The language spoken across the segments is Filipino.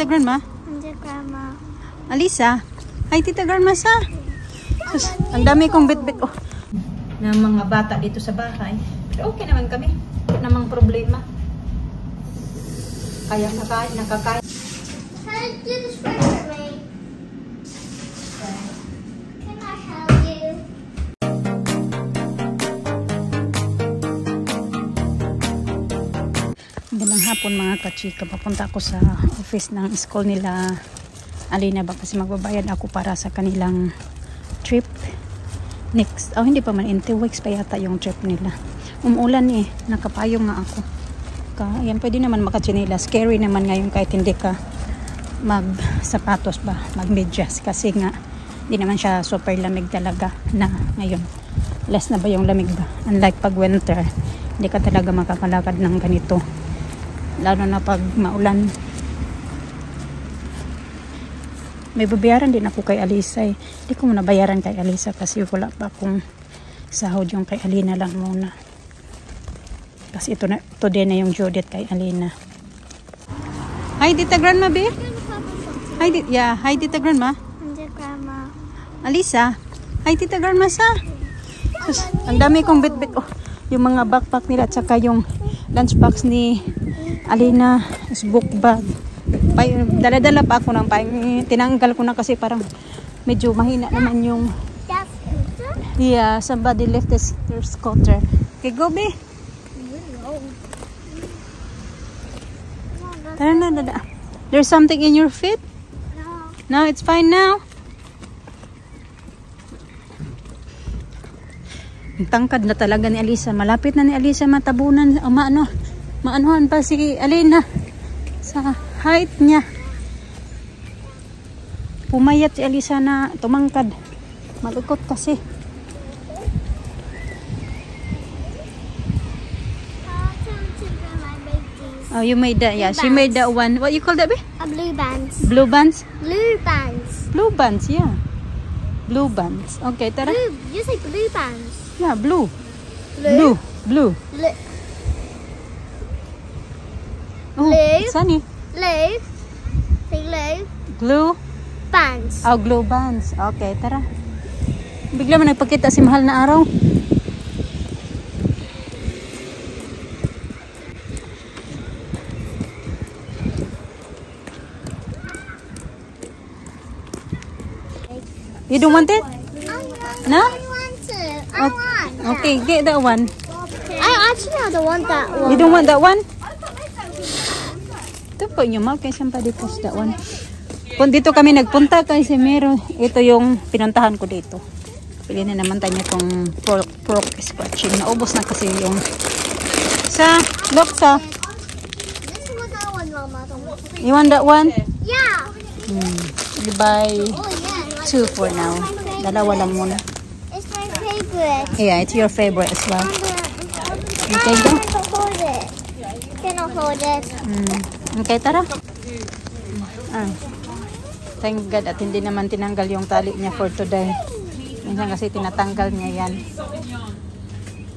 Tita Grandma. Hindi, Grandma. Alisa. Hi, Tita Grandma sa. Ang dami kong bit-bit ng mga bata dito sa bahay. Pero okay naman kami. Wala namang problema. Kaya nakakain. Can I do this work for me? Can I help you? Magandang hapon mga kachika. Papunta ako sa office ng school nila Alina ba kasi magbabayad ako para sa kanilang trip next. Hindi pa man, in 2 weeks pa yata yung trip nila. Umulan nakapayong nga ako. Yan, pwede naman makatsinilas. Scary naman ngayon kahit hindi ka mag-sapatos ba, mag-medyas kasi nga hindi naman siya super lamig talaga na ngayon. Less na ba yung lamig ba? Unlike pag winter, hindi ka talaga makakalakad ng ganito. Lalo na pag maulan. May babayaran din ako kay Alisa. Hindi ko muna bayaran kay Alisa kasi wala pa akong sahod, yung kay Alina lang muna. Kasi today na yung due date kay Alina. Hi, Tita Grandma, be? Hi, Tita Grandma. Hindi, Grandma. Alisa. Hi, Tita Grandma sa. Ang dami kong bit-bit. Yung mga backpack nila at saka yung lunchbox ni Alina, book bag. Dala-dala pa ako ng tinanggal ko na kasi parang medyo mahina naman yung somebody left their scooter. Okay, go be. Tara na, dada. There's something in your feet? No, it's fine now. Ang tangkad na talaga ni Alisa. Malapit na ni Alisa matabunan. Maanuhan pa si Alina sa height niya. Pumayat si Alisa na tumangkad. Malikot kasi. Oh, you made that. Yeah, she made that one. What you call that, be? Blue bands. Blue bands? Blue bands. Blue bands, yeah. Blue bands. Okay, tara. Blue. You say blue bands. Yeah, blue. Blue. Blue. Blue. Oh, Blue. Sunny. Blue. Say blue. Glue. Bands. Oh, glue bands. Okay, tara. Bigla mo nagpakita si mahal na araw. You don't want it? No? I want to. I want. Okay, get that one. I don't want that one. You don't want that one? Ito po nyo, ma. Okay, somebody post that one. Kung dito kami nagpunta kasi meron, ito yung pinuntahan ko dito. Pili na naman tayo itong pork scratching. Naubos na kasi yung sa loksa. This one, that one, Mama. You want that one? Yeah. You buy Oh, yeah. 2 for now. Dalawa lang muna. It's my favorite. Yeah, it's your favorite as well. Okay, go. I can't hold it. Cannot hold it. Okay, tara. Thank God at hindi naman tinanggal yung tali niya for today. Minsan kasi tinatanggal niya yan.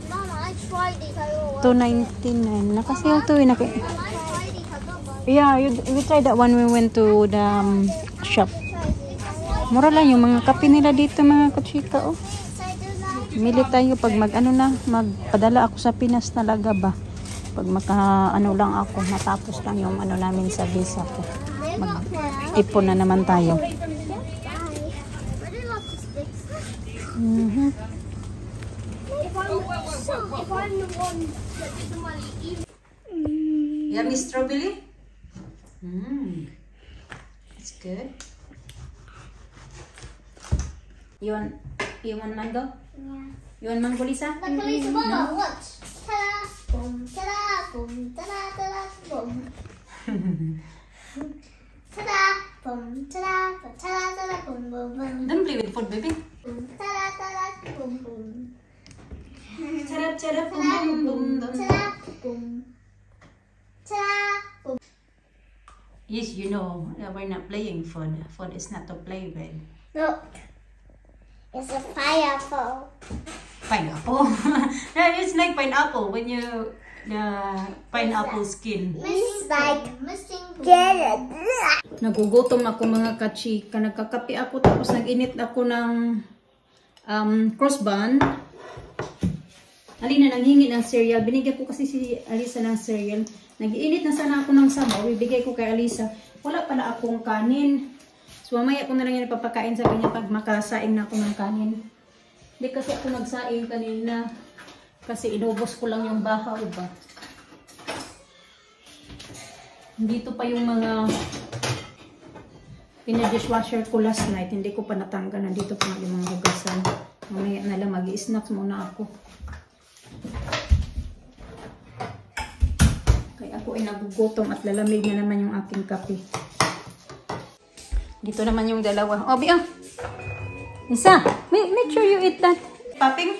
Mama, I tried it. 2.99 na kasi yung tuwi na yeah, we tried that one when we went to the shop. Mura lang yung mga kape nila dito mga kachika. Mili tayo pag magpadala ako sa Pinas talaga ba. Pag lang ako, matapos lang yung namin sa visa ko. Mag-ipon na naman tayo. Yummy strawberry? It's good. You want mango? Yeah. You want mango, Lisa? The police mama, watch. Ta-da, boom, ta-da, boom, ta-da, ta-da, boom. Ta-da, boom, ta-da, ta-da, ta-da, boom, boom, boom. Don't play with food, baby. Ta-da, ta-da, boom, boom. Charap, charap, boom, boom, boom, boom. Ta-da, boom. Ta-da, boom. Yes, you know, we're not playing food. Food is not to play with. Look. It's a pineapple. Pineapple? Yeah, it's like pineapple when you the pineapple skin. It's like carrot. Nagugutom ako mga kachika. Nagkakape ako tapos nag-init ako ng cross bun. Alina nanghingi ng cereal. Binigyan ko kasi si Alisa ng cereal. Nag-iinit na sana ako ng sabaw. Ibigay ko kay Alisa. Wala pala akong kanin. So mamaya ko na lang yan ipapakain sa kanya pag makasaing na ako ng kanin. Hindi kasi ako nagsaing kanina. Kasi inubos ko lang yung bahaw ba. Dito pa yung mga pina-dishwasher ko last night. Hindi ko pa natanggal. Nandito pa yung mga hugasan. Mamaya na lang mag-i-snacks muna ako. Kaya ako ay nagugutom at lalamig na naman yung aking kape. Dito naman yung dalawa. Oh, Bia! Isa! Make sure you eat that. Popping?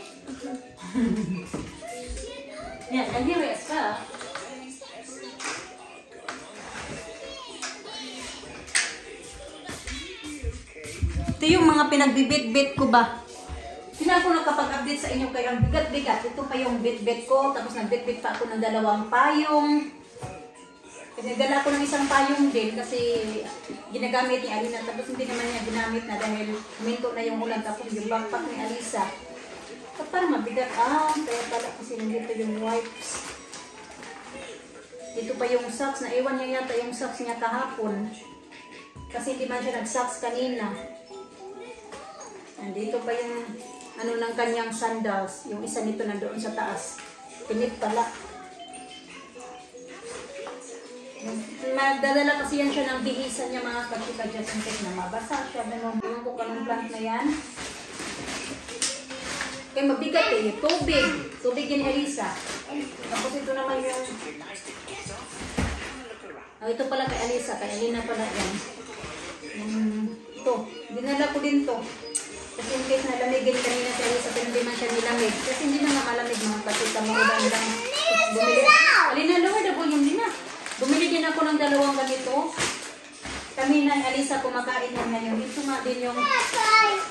Yan, nag-rest ka. Ito yung mga pinagbibit-bit ko ba? Hindi na ako nakapag-update sa inyo kaya ang bigat-bigat. Ito pa yung bit-bit ko. Tapos nagbit-bit pa ako ng 2 payong. Nagdala ko ng isang payong din kasi ginagamit ni Alina. Tapos hindi naman niya ginamit na dahil huminto na yung ulan. Tapos yung backpack ni Alisa. At parang mabigat. Kaya pala kasi nandito yung wipes. Dito pa yung socks. Naiwan niya yata yung socks niya kahapon. Kasi hindi man siya nag-socks kanina. Nandito pa yung ano ng kanyang sandals. Yung isa nito nandoon sa taas. Pinit pala. Magdadala kasi yan siya ng bihisan niya mga kachika just in case na mabasa siya. Ganun ko kanong plant na yan. Kaya mabigat eh. Tubig. Tubig yan Elisa. Tapos ito naman yung... ito pala kay Alisa. Kay Alina pala yan. Ito. Dinala ko din to. Kasi in case nalamigin kanina si Alisa pero hindi man siya nilamig. Kasi hindi na malamig mga kachika. Maulan lang. Bumili. Alina, lower the volume din na. Bumili din ako ng 2 ganito. Kami na Alisa kumakain yan ngayon. Ito nga din yung...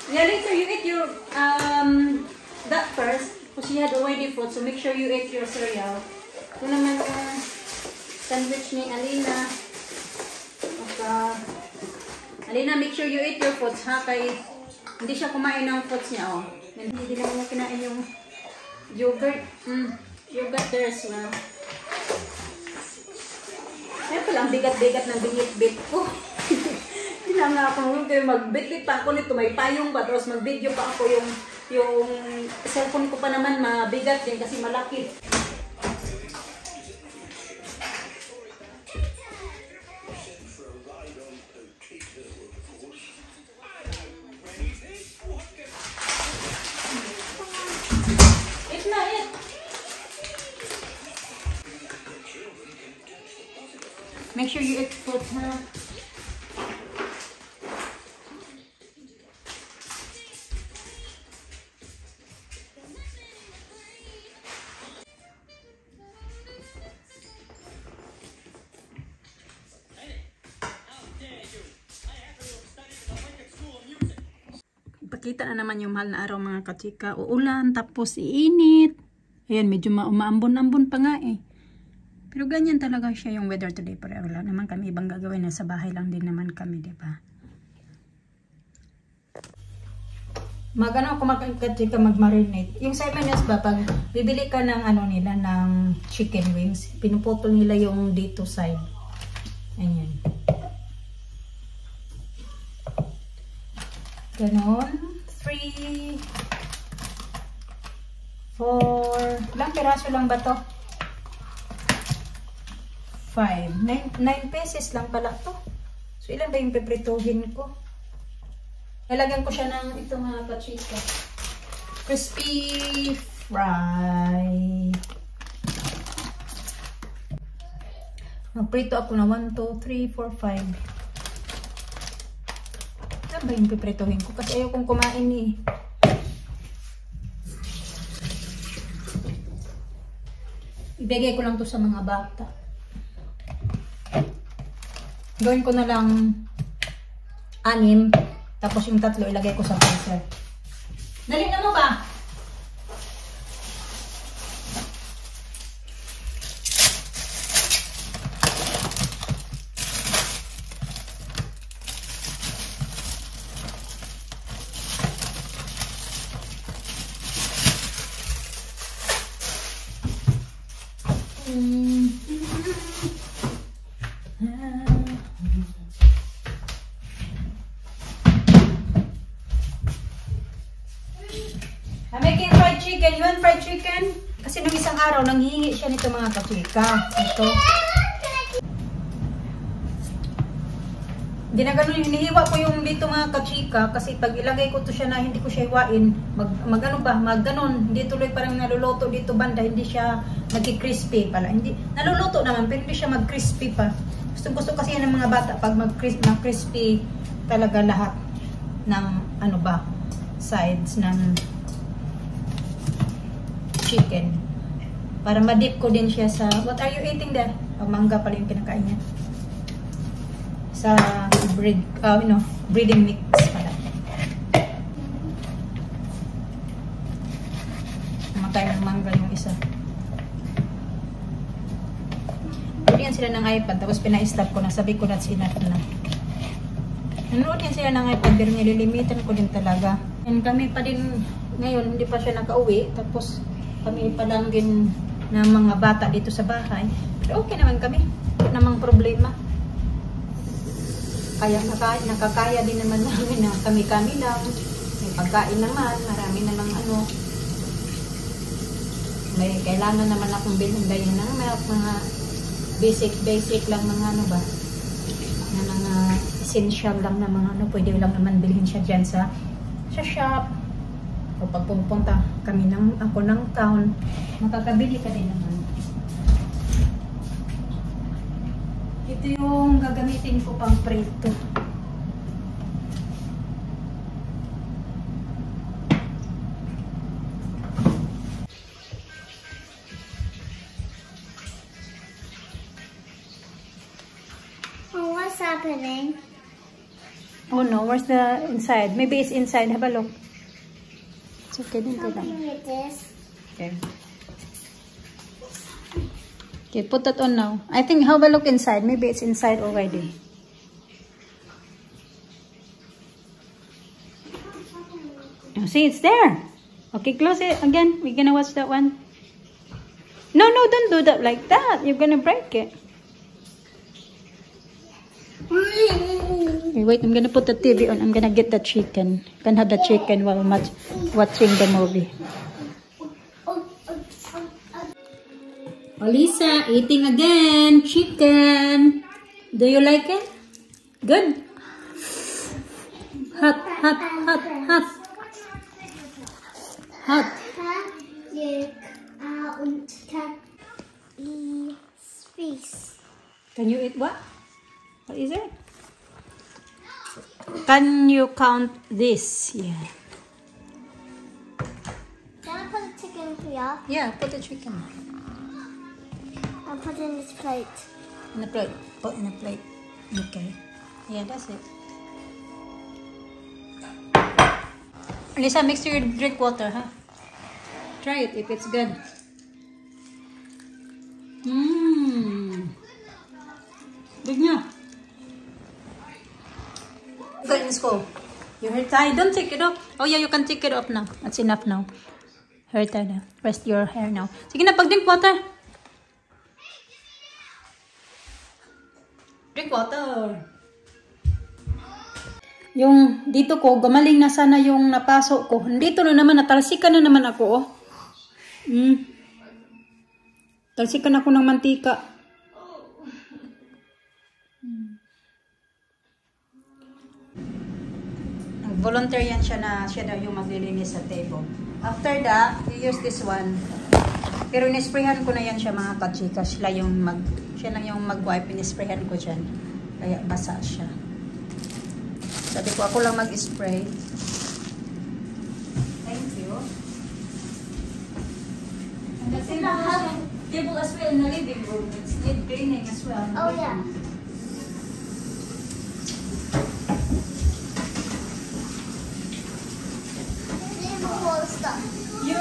Yeah, later you eat your... that first, because you had already fruit, so make sure you eat your cereal. Ito naman yung sandwich ni Alina. Alina, make sure you eat your fruits, ha? Kaya hindi siya kumain ng fruits niya, oh. Hindi din naman niya kinain yung yogurt. Yogurt there as well. Kaya pala, ang bigat-bigat ng bingit-bit ko. Hindi na nga ako mag-bit-bit pa ako nito. May payong ba? Tapos mag-video pa ako yung cellphone ko pa naman mabigat din kasi malaki. Eat na, eat! Make sure you eat fruit, ha? Kita na naman yung mahal na araw mga kachika. Uulan, tapos iinit. Ayan, medyo umaambon-ambon pa nga eh. Pero ganyan talaga siya yung weather today. Pero wala naman kami ibang gagawin. Nasa bahay lang din naman kami, diba? Magano ako kachika mag-marinate. Yung Simon's ba, pag bibili ka ng ano nila, ng chicken wings, pinuputol nila yung dito side. Ayan. Ganon. 3, 4, ilang piraso lang ba to? 5, 9 pesos lang pala to. So ilan ba yung piprituhin ko? Nalagyan ko siya ng ito mga kachika. Crispy fry. Magprito ako na 1, 2, 3, 4, 5. Ba yung pipritohin ko kasi ayaw kong kumain eh. Ibigay ko lang to sa mga bata. Gawin ko na lang 6 tapos yung 3 ilagay ko sa freezer. Dali na mo ba? I'm making fried chicken. You want fried chicken? Kasi nung isang araw, nanghihingi siya nito mga kachika. Ito. Ginagano, hinihiwa ko yung dito mga kachika. Kasi pag ilagay ko to siya na hindi ko siya hiwain, magganon. Hindi tuloy parang naluluto dito banda. Hindi siya nagki-crispy pala. Hindi, naluluto naman, pero hindi siya mag-crispy pa. Gusto kasi yan ng mga bata pag mag-crispy talaga lahat ng ano ba, sides ng chicken. Para ma-dip ko din siya sa, what are you eating there? Mangga pala yung kinakain niya. Sa breading mix pala. Kumakain ng mangga yung isa. Nanood yan sila ng iPad, tapos pina-stop ko na, sabi ko that's enough na. Nanood yan sila ng iPad, pero nililimitan ko din talaga. And kami pa din, ngayon, hindi pa siya nakauwi, tapos kami pa lang din ng mga bata dito sa bahay. Pero okay naman kami. Wala namang problema. Kaya nakakaya din naman namin na kami-kami lang. May pagkain naman. Marami namang ano. May kailangan naman akong bilhin dahil ng mga basic lang mga ano ba. Na mga essential lang na mga ano. Pwede lang naman bilhin siya dyan sa shop. O pag pumunta kami ako ng town, makakabili ka din naman. Ito yung gagamitin ko pang prito. Oh, what's happening? Oh no, where's the inside? Maybe it's inside. Have a look. It's okay, dito lang. Something with this. Okay. Okay, put that on now. I think have a look inside. Maybe it's inside already. Oh, see, it's there. Okay, close it again. We're gonna watch that one. No, don't do that like that. You're gonna break it. Okay, wait, I'm gonna put the TV on. I'm gonna get the chicken. Can have the chicken while watching the movie. Lisa, eating again. Chicken. Do you like it? Good. Hot. Can you eat what? What is it? Can you count this? Yeah. Can I put the chicken here? Yeah, put the chicken. I'll put it in this plate. In a plate. Put in a plate. Okay. Yeah, that's it. Lisa, mix your drink water, huh? Try it if it's good. Good niya. Good in school. You hair tie. Don't take it off. Oh yeah, you can take it off now. That's enough now. Hair tie na. Rest your hair now. Sige na, pag-drink water. Drink water. Yung dito ko, gumaling na sana yung napasok ko. Dito na naman, natalsikan na naman ako, oh. Talsikan ako ng mantika. Volunteer yan siya na siya daw yung maglilinis sa table. After that, you use this one. Pero inisprayhan ko na yan siya mga kachika. Siya lang yung mag-wipe. Inisprayhan ko dyan. Kaya basa siya. Sabi ko, ako lang mag-spray. Thank you. And the table as well in the living room. It's need cleaning as well. Oh, yeah. You